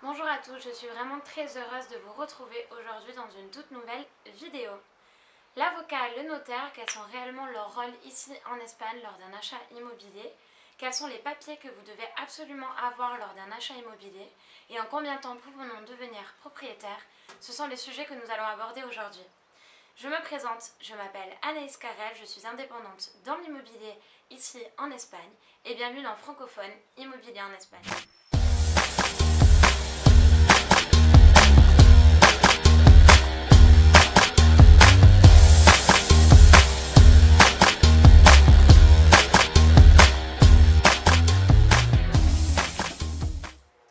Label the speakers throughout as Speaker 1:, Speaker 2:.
Speaker 1: Bonjour à tous, je suis vraiment très heureuse de vous retrouver aujourd'hui dans une toute nouvelle vidéo. L'avocat, le notaire, quels sont réellement leurs rôles ici en Espagne lors d'un achat immobilier? Quels sont les papiers que vous devez absolument avoir lors d'un achat immobilier? Et en combien de temps pouvons-nous devenir propriétaires? Ce sont les sujets que nous allons aborder aujourd'hui. Je me présente, je m'appelle Anaïs Carrel, je suis indépendante dans l'immobilier ici en Espagne et bienvenue dans Francophone Immobilier en Espagne.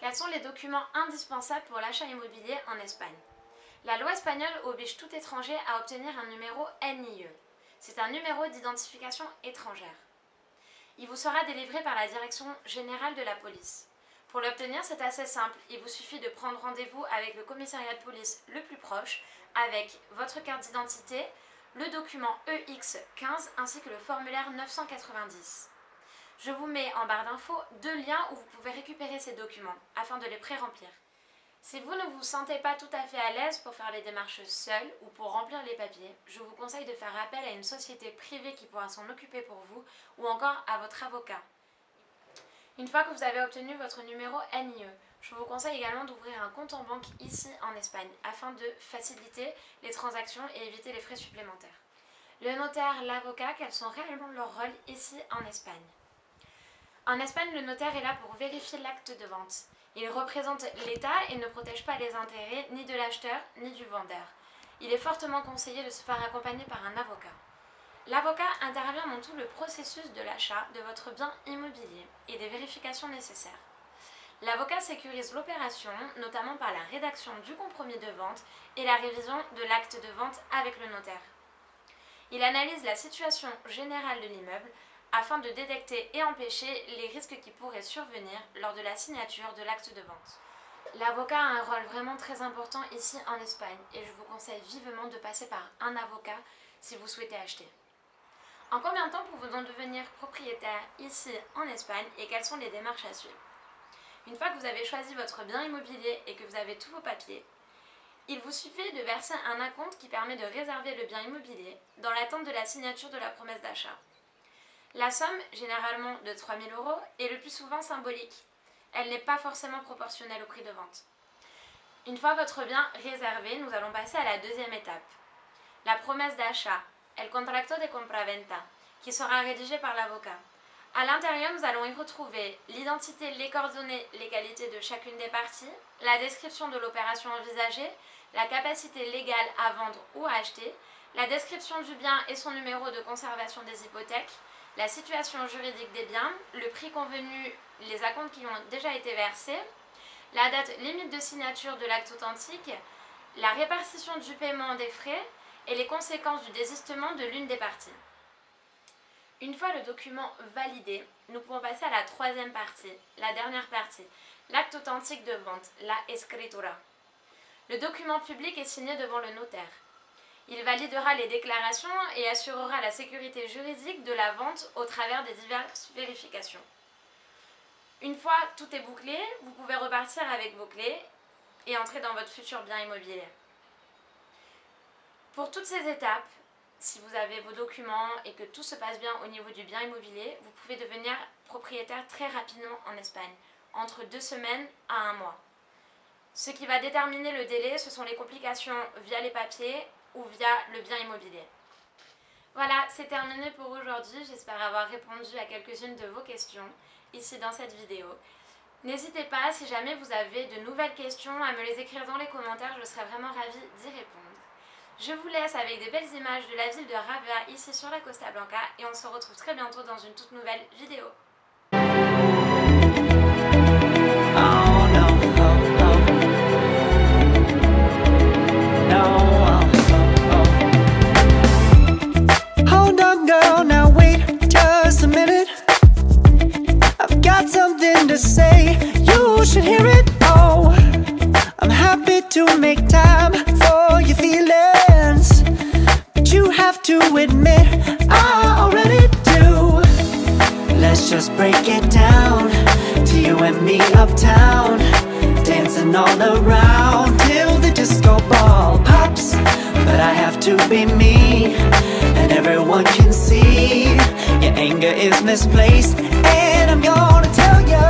Speaker 1: Quels sont les documents indispensables pour l'achat immobilier en Espagne? La loi espagnole oblige tout étranger à obtenir un numéro NIE. C'est un numéro d'identification étrangère. Il vous sera délivré par la Direction générale de la police. Pour l'obtenir, c'est assez simple. Il vous suffit de prendre rendez-vous avec le commissariat de police le plus proche avec votre carte d'identité, le document EX15 ainsi que le formulaire 990. Je vous mets en barre d'infos 2 liens où vous pouvez récupérer ces documents afin de les pré-remplir. Si vous ne vous sentez pas tout à fait à l'aise pour faire les démarches seul ou pour remplir les papiers, je vous conseille de faire appel à une société privée qui pourra s'en occuper pour vous ou encore à votre avocat. Une fois que vous avez obtenu votre numéro NIE, je vous conseille également d'ouvrir un compte en banque ici en Espagne afin de faciliter les transactions et éviter les frais supplémentaires. Le notaire, l'avocat, quels sont réellement leurs rôles ici en Espagne? En Espagne, le notaire est là pour vérifier l'acte de vente. Il représente l'État et ne protège pas les intérêts ni de l'acheteur ni du vendeur. Il est fortement conseillé de se faire accompagner par un avocat. L'avocat intervient dans tout le processus de l'achat de votre bien immobilier et des vérifications nécessaires. L'avocat sécurise l'opération, notamment par la rédaction du compromis de vente et la révision de l'acte de vente avec le notaire. Il analyse la situation générale de l'immeuble afin de détecter et empêcher les risques qui pourraient survenir lors de la signature de l'acte de vente. L'avocat a un rôle vraiment très important ici en Espagne et je vous conseille vivement de passer par un avocat si vous souhaitez acheter. En combien de temps pouvons-nous devenir propriétaire ici en Espagne et quelles sont les démarches à suivre? Une fois que vous avez choisi votre bien immobilier et que vous avez tous vos papiers, il vous suffit de verser un acompte qui permet de réserver le bien immobilier dans l'attente de la signature de la promesse d'achat. La somme, généralement de 3 000 €, est le plus souvent symbolique. Elle n'est pas forcément proportionnelle au prix de vente. Une fois votre bien réservé, nous allons passer à la deuxième étape. La promesse d'achat, el contrato de compraventa, qui sera rédigé par l'avocat. À l'intérieur, nous allons y retrouver l'identité, les coordonnées, les qualités de chacune des parties, la description de l'opération envisagée, la capacité légale à vendre ou à acheter, la description du bien et son numéro de conservation des hypothèques, la situation juridique des biens, le prix convenu, les acomptes qui ont déjà été versés, la date limite de signature de l'acte authentique, la répartition du paiement des frais et les conséquences du désistement de l'une des parties. Une fois le document validé, nous pouvons passer à la troisième partie, la dernière partie, l'acte authentique de vente, la escritura. Le document public est signé devant le notaire. Il validera les déclarations et assurera la sécurité juridique de la vente au travers des diverses vérifications. Une fois tout est bouclé, vous pouvez repartir avec vos clés et entrer dans votre futur bien immobilier. Pour toutes ces étapes, si vous avez vos documents et que tout se passe bien au niveau du bien immobilier, vous pouvez devenir propriétaire très rapidement en Espagne, entre 2 semaines à 1 mois. Ce qui va déterminer le délai, ce sont les complications via les papiers ou via le bien immobilier. Voilà, c'est terminé pour aujourd'hui. J'espère avoir répondu à quelques-unes de vos questions ici dans cette vidéo. N'hésitez pas, si jamais vous avez de nouvelles questions, à me les écrire dans les commentaires, je serai vraiment ravie d'y répondre. Je vous laisse avec des belles images de la ville de Ravia ici sur la Costa Blanca et on se retrouve très bientôt dans une toute nouvelle vidéo.
Speaker 2: Something to say, you should hear it. Oh, I'm happy to make time for your feelings, but you have to admit I already do. Let's just break it down to you and me uptown, dancing dancing all around till the disco ball pops. But I have to be me, and everyone can see your anger is misplaced. And I'm gonna tell you,